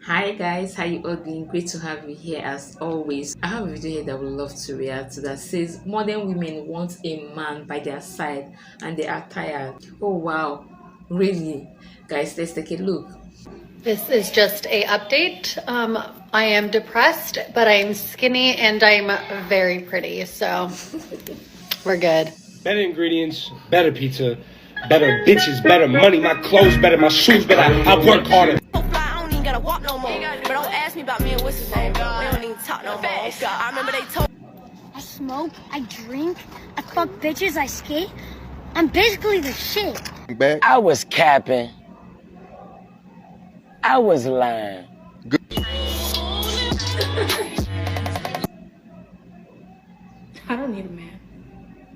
Hi guys, how you all doing? Great to have you here as always. I have a video here that I would love to react to that says modern women want a man by their side and they are tired. Oh wow, really? Guys, let's take a look. This is just a update. I am depressed, but I'm skinny and I'm very pretty, so we're good. Better ingredients, better pizza, better bitches, better money, my clothes better, my shoes better, I work harder. I don't even gotta walk no more. But don't ask me about me and what's his name. We don't even talk no more. I remember they told I smoke, I drink, I fuck bitches, I skate. I'm basically the shit. I was capping. I was lying. I don't need a man.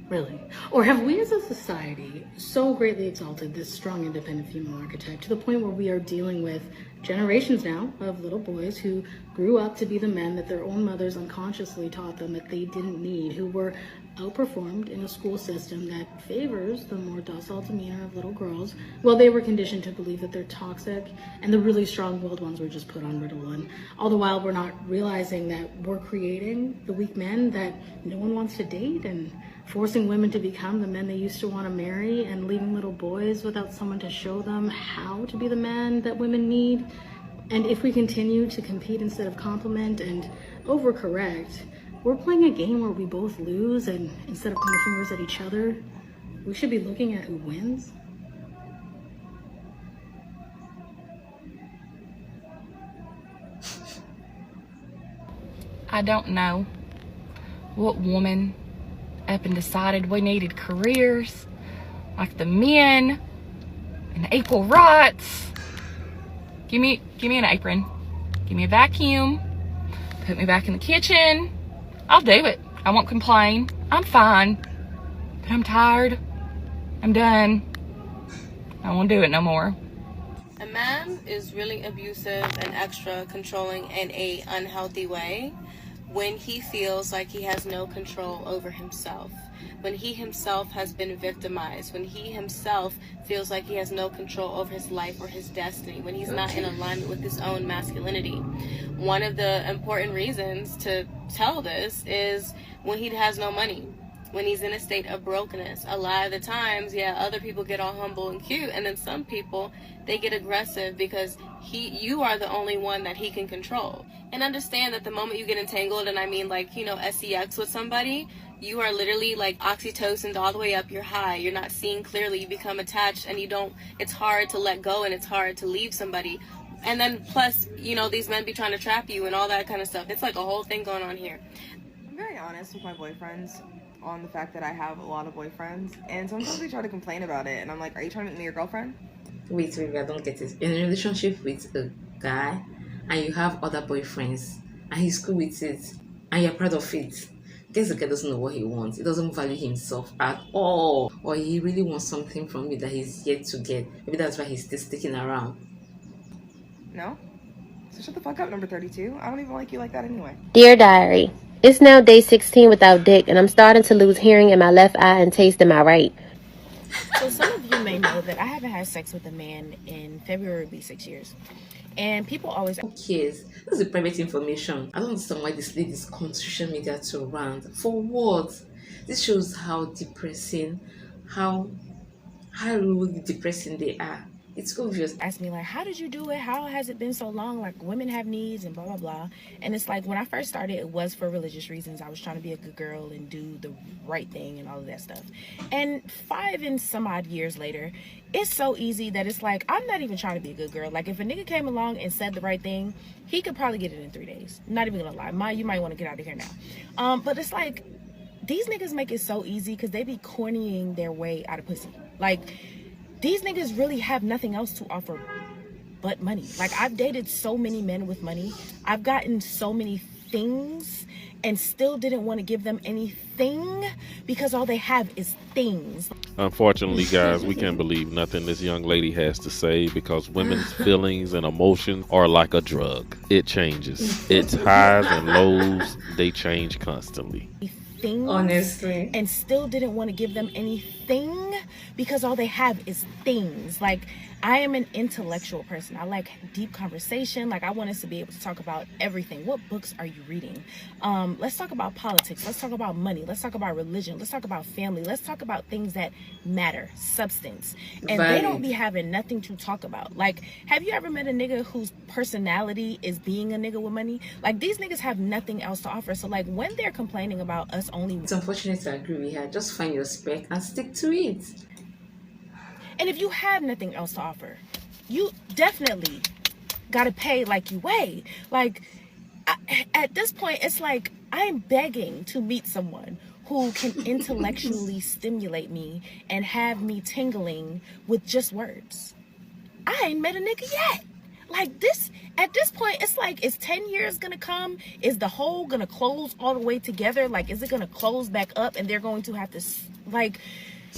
Really? Or have we as a society so greatly exalted this strong, independent female archetype to the point where we are dealing with generations now of little boys who grew up to be the men that their own mothers unconsciously taught them that they didn't need, who were outperformed in a school system that favors the more docile demeanor of little girls, while they were conditioned to believe that they're toxic and the really strong-willed ones were just put on Ritalin. All the while we're not realizing that we're creating the weak men that no one wants to date and forcing women to become the men they used to want to marry and leaving little boys without someone to show them how to be the man that women need. And if we continue to compete instead of compliment and overcorrect, we're playing a game where we both lose, and instead of pointing fingers at each other, we should be looking at who wins. I don't know what woman up and decided we needed careers like the men and equal rights. Give me an apron, give me a vacuum, put me back in the kitchen. I'll do it. I won't complain. I'm fine, but I'm tired. I'm done. I won't do it no more. A man is really abusive and extra controlling in a unhealthy way when he feels like he has no control over himself, when he himself has been victimized, when he himself feels like he has no control over his life or his destiny, when he's not in alignment with his own masculinity. One of the important reasons to tell this is when he has no money, when he's in a state of brokenness. A lot of the times, yeah, other people get all humble and cute, and then some people, they get aggressive because you are the only one that he can control. And understand that the moment you get entangled, and I mean like, sex with somebody, you are literally like oxytocined all the way up, you're high, you're not seeing clearly, you become attached, and it's hard to let go and it's hard to leave somebody. And then plus, these men be trying to trap you and all that kind of stuff. It's like a whole thing going on here. I'm very honest with my boyfriends on the fact that I have a lot of boyfriends, and sometimes they try to complain about it, and I'm like, are you trying to make me your girlfriend? Wait, I don't get it. In a relationship with a guy and you have other boyfriends and he's cool with it and you're proud of it. Guess the guy doesn't know what he wants. He doesn't value himself at all. Or he really wants something from you that he's yet to get. Maybe that's why he's still sticking around. No? So shut the fuck up, number 32. I don't even like you like that anyway. Dear Diary, it's now day 16 without dick, and I'm starting to lose hearing in my left eye and taste in my right. So some of you may know that I haven't had sex with a man in February will be 6 years. And people always... Who cares? This is private information. I don't understand why this lady is coming to social media to rant. For what? This shows how depressing, how really depressing they are. It's obvious. Ask me like, how did you do it? How has it been so long? Like, women have needs and blah, blah, blah. And it's like, when I first started, it was for religious reasons. I was trying to be a good girl and do the right thing and all of that stuff. And 5 and some odd years later, it's so easy that it's like, I'm not even trying to be a good girl. Like, if a nigga came along and said the right thing, he could probably get it in 3 days. I'm not even gonna lie. You might want to get out of here now. But it's like, these niggas make it so easy because they be cornying their way out of pussy. Like, these niggas really have nothing else to offer but money. Like, I've dated so many men with money. I've gotten so many things and still didn't want to give them anything because all they have is things. Unfortunately, guys, we can't believe nothing this young lady has to say because women's feelings and emotions are like a drug. It changes. Its highs and lows, they change constantly. Things, honestly, and still didn't want to give them anything because all they have is things. Like, I am an intellectual person. I like deep conversation. Like, I want us to be able to talk about everything. What books are you reading? Let's talk about politics. Let's talk about money. Let's talk about religion. Let's talk about family. Let's talk about things that matter, substance. And they don't be having nothing to talk about. Like, have you ever met a nigga whose personality is being a nigga with money? Like, these niggas have nothing else to offer. So, like, when they're complaining about us only... It's unfortunate to agree with her. Just find your spec and stick to it. And if you have nothing else to offer, you definitely gotta pay like you weigh. Like, at this point, it's like I'm begging to meet someone who can intellectually stimulate me and have me tingling with just words. I ain't met a nigga yet. Like, this, at this point, it's like, is 10 years gonna come? Is the hole gonna close all the way together? Like, is it gonna close back up and they're going to have to, like...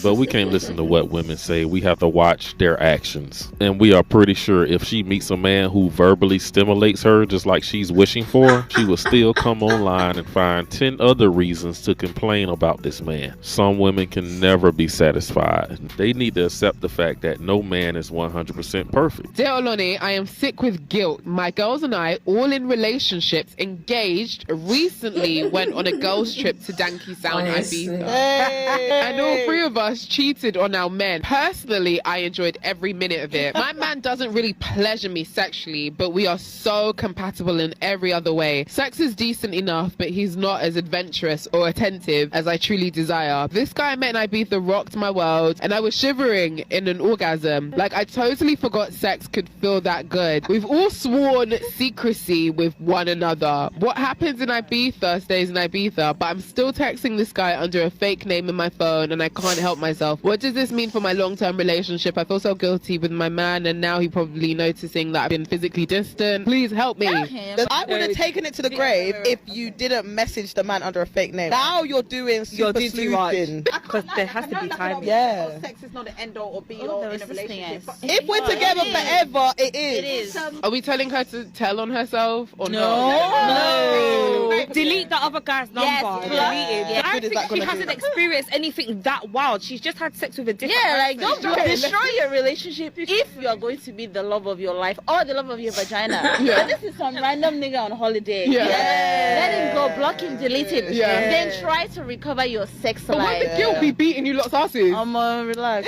But we can't listen to what women say. We have to watch their actions. And we are pretty sure if she meets a man who verbally stimulates her just like she's wishing for, she will still come online and find 10 other reasons to complain about this man. Some women can never be satisfied. They need to accept the fact that no man is 100% perfect. Dear Oloni, I am sick with guilt. My girls and I, all in relationships, engaged, recently went on a girls' trip to Danky Sound, Ibiza. And all three of us cheated on our men. Personally, I enjoyed every minute of it. My man doesn't really pleasure me sexually, but we are so compatible in every other way. Sex is decent enough, but he's not as adventurous or attentive as I truly desire. This guy I met in Ibiza rocked my world, and I was shivering in an orgasm. Like, I totally forgot sex could feel that good. We've all sworn secrecy with one another. What happens in Ibiza stays in Ibiza, but I'm still texting this guy under a fake name in my phone, and I can't help myself. What does this mean for my long-term relationship? I feel so guilty with my man, and now he probably noticing that I've been physically distant. Please help me. I would have taken it to the grave if you didn't message the man under a fake name. Now you're doing super sleuthing. Because there has to be time. Yeah. Sex is not the end all or be all in a relationship. If we're together forever, it is. It is. Are we telling her to tell on herself or No. Delete the other guy's number. Yes. Delete it. Yeah. I don't think she hasn't experienced anything that wild. She's just had sex with a different person. Don't destroy your relationship if you are going to be the love of your life or the love of your vagina. Yeah. But this is some random nigga on holiday. Yeah. Let him go, block him, delete him. Yeah. Then try to recover your sex But life. won't the guilt be beating you lots asses? Relax.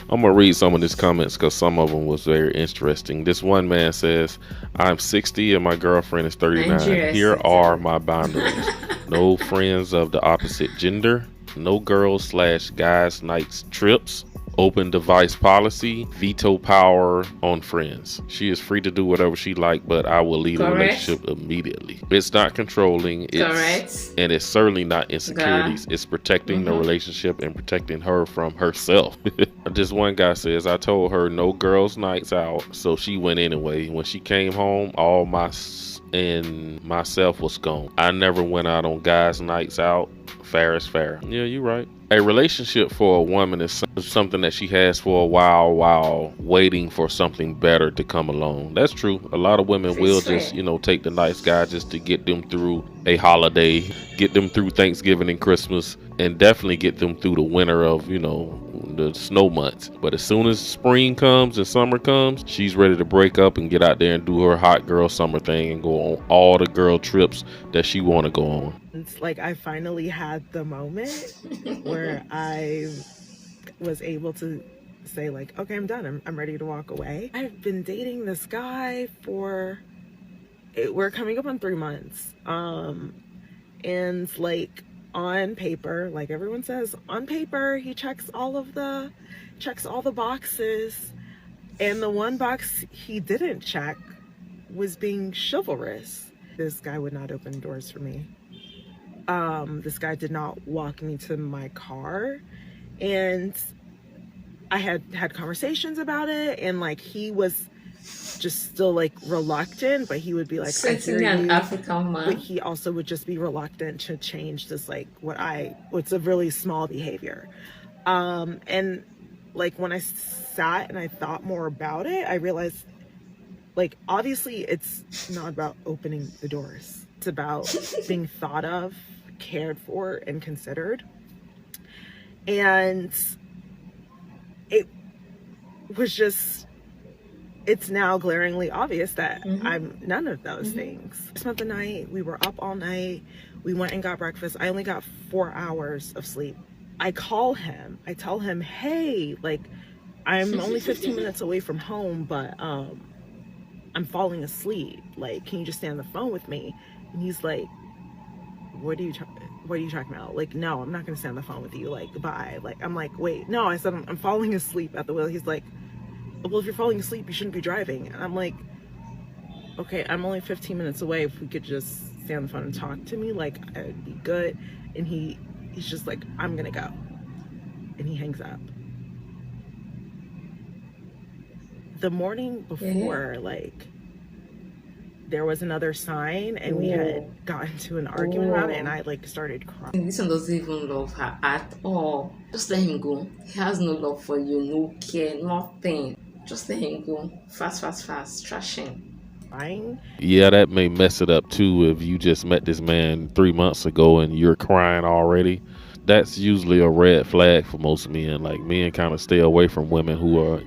I'm going to read some of these comments because some of them was very interesting. This one man says, I'm 60 and my girlfriend is 39. Here are my boundaries. No friends of the opposite gender. No girls/guys nights trips. Open device policy. Veto power on friends. She is free to do whatever she like, but I will leave the relationship immediately. It's not controlling. And it's certainly not insecurities. It's protecting the relationship and protecting her from herself. This one guy says, I told her no girls nights out, so she went anyway. When she came home, all and myself was gone. I never went out on guys nights out. Fair is fair. Yeah, you're right. A relationship for a woman is something that she has for a while waiting for something better to come along. That's true. A lot of women will just, take the nice guy just to get them through a holiday, get them through Thanksgiving and Christmas, and definitely get them through the winter of, the snow months. But as soon as spring comes and summer comes, she's ready to break up and get out there and do her hot girl summer thing and go on all the girl trips that she want to go on. It's like I finally had the moment where I was able to say like, okay, I'm done. I'm ready to walk away. I've been dating this guy we're coming up on 3 months. And like on paper, like everyone says, on paper, he checks all the boxes. And the one box he didn't check was being chivalrous. This guy would not open doors for me. This guy did not walk me to my car, and I had conversations about it, and like he was just still like reluctant, but he would be like, I hear you. An African man. But he also would just be reluctant to change this like what's a really small behavior. And like when I sat and I thought more about it, I realized like obviously it's not about opening the doors. It's about being thought of, cared for, and considered. And was just, it's now glaringly obvious that I'm none of those things. I spent the night, we were up all night, we went and got breakfast. I only got 4 hours of sleep. I call him, I tell him, hey, like, I'm only 15 minutes away from home, but I'm falling asleep. Like, can you just stay on the phone with me? And he's like, what are you talking about? Like, no, I'm not gonna stay on the phone with you. Like, bye. Like, I'm like, wait, no, I said I'm falling asleep at the wheel. He's like, well, if you're falling asleep, you shouldn't be driving. And I'm like, okay, I'm only 15 minutes away. If we could just stay on the phone and talk to me, like, I'd be good. And he's just like, I'm gonna go. And he hangs up. The morning before, like, there was another sign, and we had gotten into an argument about it, and I, like, started crying. This one doesn't even love her at all. Just let him go. He has no love for you, no care, nothing. Just let him go. Fast, trash him. Yeah, that may mess it up too if you just met this man 3 months ago and you're crying already. That's usually a red flag for most men. Like, men kind of stay away from women who are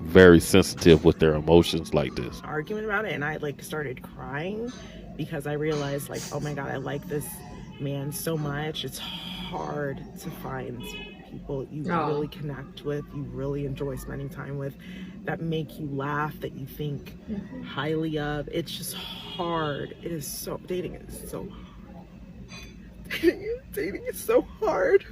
very sensitive with their emotions like this. Argument about it, and I, like, started crying because I realized, like, oh my God, I like this man so much. It's hard to find people you really connect with, you really enjoy spending time with, that make you laugh, that you think highly of. It's just hard. It is so, dating is so hard. Dating is so hard.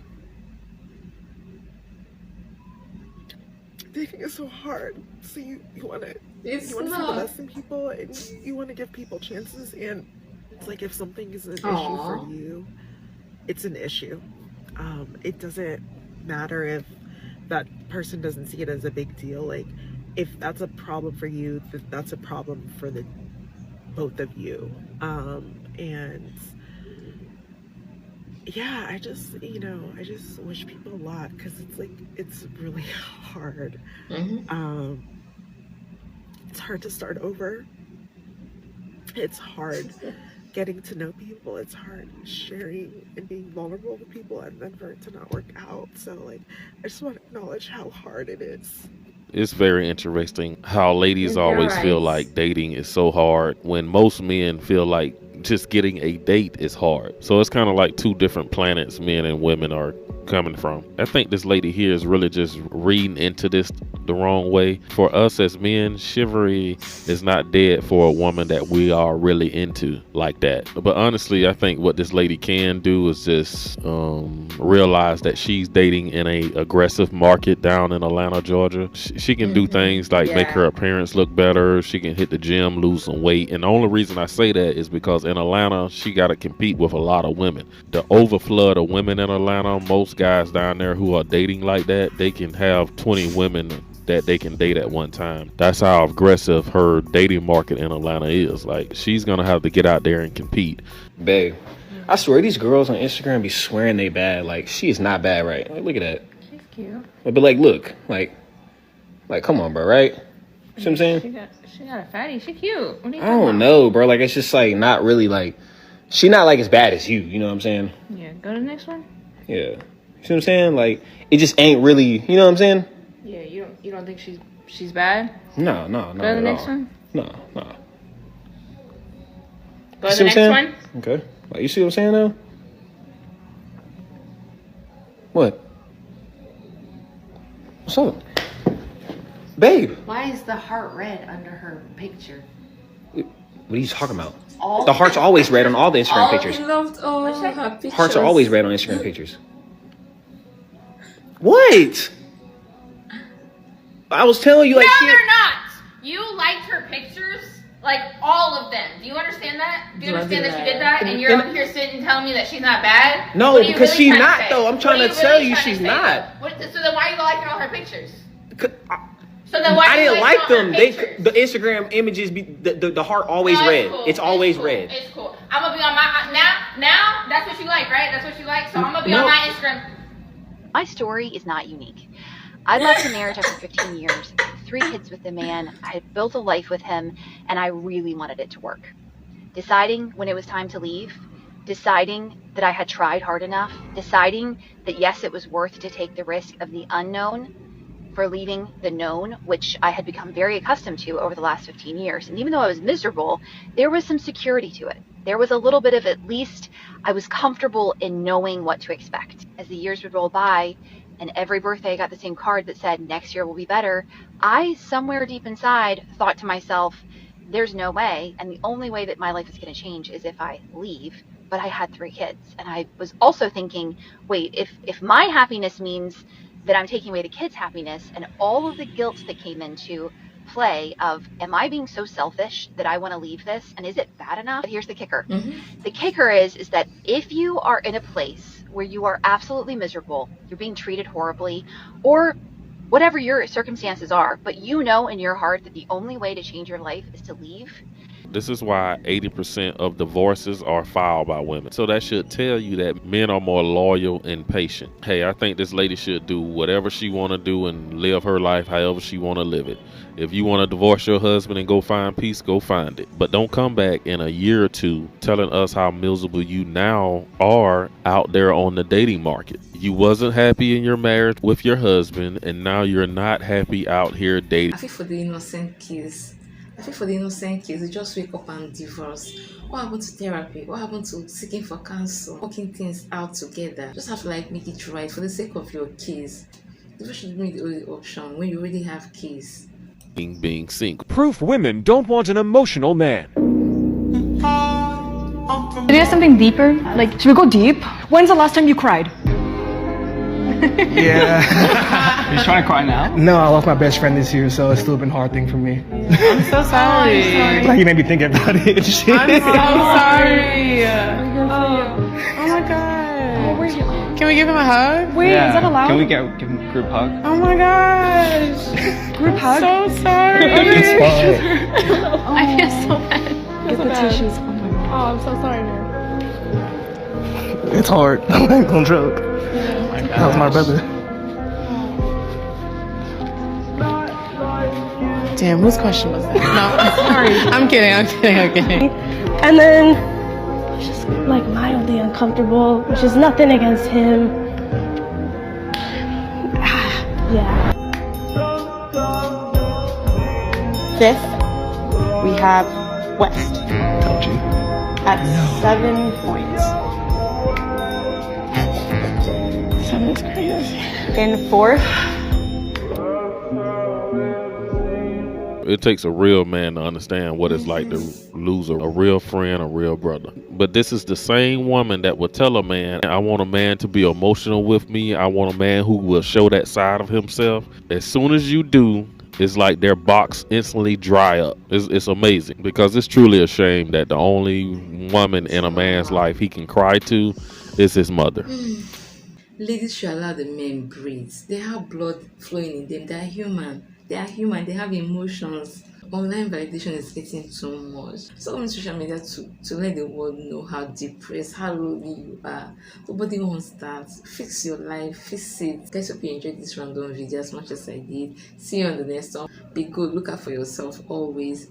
Dating is so hard. So you want to see the best in people, and you want to give people chances, and it's like, if something is an issue for you, it's an issue. It doesn't matter if that person doesn't see it as a big deal. Like, if that's a problem for you, that's a problem for the both of you. And yeah, I just wish people luck, because it's like, it's really hard. It's hard to start over. It's hard getting to know people. It's hard sharing and being vulnerable with people, and then for it to not work out. So, like, I just want to acknowledge how hard it is. It's very interesting how ladies always feel like dating is so hard when most men feel like just getting a date is hard. So it's kind of like two different planets men and women are coming from. I think this lady here is really just reading into this the wrong way. For us as men, chivalry is not dead for a woman that we are really into like that. But honestly, I think what this lady can do is just realize that she's dating in a aggressive market down in Atlanta, Georgia. She can do things like make her appearance look better. She can hit the gym, lose some weight. And the only reason I say that is because in Atlanta, she got to compete with a lot of women. The overflood of women in Atlanta, most guys down there who are dating like that, they can have 20 women that they can date at one time. That's how aggressive her dating market in Atlanta is. Like, she's gonna have to get out there and compete. Babe, I swear these girls on Instagram be swearing they bad. Like, she is not bad, right? Like, look at that. She's cute. But like, look, like come on, bro, right? See what I'm saying? She got a fatty. She cute. What are you I don't know, bro. Like, it's just like not really like, she not like as bad as you. You know what I'm saying? Yeah. Go to the next one. Yeah. You see what I'm saying? Like, it just ain't really. You know what I'm saying? Yeah. You don't think she's bad? No. Go to the next one. No. Go to the next one. Okay. Like, you see what I'm saying now? What? What's up? Babe. Why is the heart red under her picture? What are you talking about? All the heart's always red on all the Instagram pictures. He loved all her pictures. Hearts are always red on Instagram pictures. What? I was telling you, like, no, they're not. You liked her pictures, like all of them. Do you understand that? Do you understand that she did that? And you're over here sitting and telling me that she's not bad? No, because she's not, though. I'm trying to tell you she's not. So then why are you liking all her pictures? So then why I didn't like them. Pictures? The Instagram images be the heart always red. Cool. It's always red. It's cool. I'm gonna be on my now. That's what you like, right? That's what you like. So I'm gonna be on my Instagram. My story is not unique. I left a marriage after 15 years, 3 kids with a man. I had built a life with him, and I really wanted it to work. Deciding when it was time to leave, deciding that I had tried hard enough, deciding that yes, it was worth to take the risk of the unknown. for leaving the known, which I had become very accustomed to over the last 15 years. And even though I was miserable, there was some security to it. There was a little bit of, at least I was comfortable in knowing what to expect. As the years would roll by, and every birthday I got the same card that said, next year will be better, I, somewhere deep inside, thought to myself, there's no way, and the only way that my life is going to change is if I leave. But I had 3 kids, and I was also thinking, wait, if my happiness means that I'm taking away the kids' happiness, and all of the guilt that came into play of, am I being so selfish that I want to leave this, and is it bad enough? But here's the kicker. The kicker is that if you are in a place where you are absolutely miserable, you're being treated horribly, or whatever your circumstances are, but you know in your heart that the only way to change your life is to leave. This is why 80% of divorces are filed by women. So that should tell you that men are more loyal and patient. Hey, I think this lady should do whatever she want to do and live her life however she want to live it. If you want to divorce your husband and go find peace, go find it. But don't come back in a year or two telling us how miserable you now are out there on the dating market. You wasn't happy in your marriage with your husband, and now you're not happy out here dating. I feel for the innocent kids. They just wake up and divorce. What happened to therapy? What happened to seeking for counsel? Working things out together. Just have to make it right for the sake of your kids. Divorce should be the only option when you already have kids. Being single. Proof women don't want an emotional man. Did you have something deeper? Like, should we go deep? When's the last time you cried? Yeah. You trying to cry now? No, I lost my best friend this year, so it's still been a hard thing for me. I'm so sorry. Like, you made me think about it. I'm so sorry. Oh my god. Can we give him a hug? Wait, Yeah. is that allowed? Can we give him a group hug? Oh my gosh. Group hug? So sorry. It's fine. I feel so bad. Get the tissues. Oh my god. Oh, I'm so sorry, man. It's hard. I'm not gonna joke. That was my brother. Damn, whose question was that? No, I'm sorry. I'm kidding. And then I was just mildly uncomfortable, which is nothing against him. Yeah. 5th, we have West at 7 points. 7's crazy. In 4th, It takes a real man to understand what it's like to lose a real friend, a real brother. But this is the same woman that will tell a man, I want a man to be emotional with me. I want a man who will show that side of himself. As soon as you do, it's like their box instantly dry up. It's amazing, because it's truly a shame that the only woman in a man's life he can cry to is his mother. Ladies should allow the men breathe. They have blood flowing in them. They are human. They have emotions. Online validation is getting too much. So on social media to let the world know how depressed, how lonely you are. Nobody wants that. Fix your life. Fix it. Guys, hope you enjoyed this random video as much as I did. See you on the next one. Be good. Look out for yourself always.